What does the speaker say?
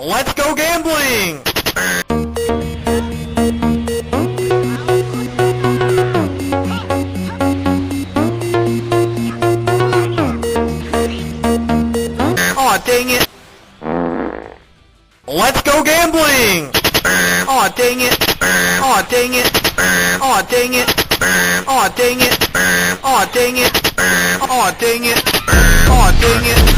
Let's go gambling! Aw, dang it! Let's go gambling! Aw, dang it! Aw, dang it! Aw, dang it! Aw, dang it! Aw, dang it! Aw, dang it! Aw, dang it!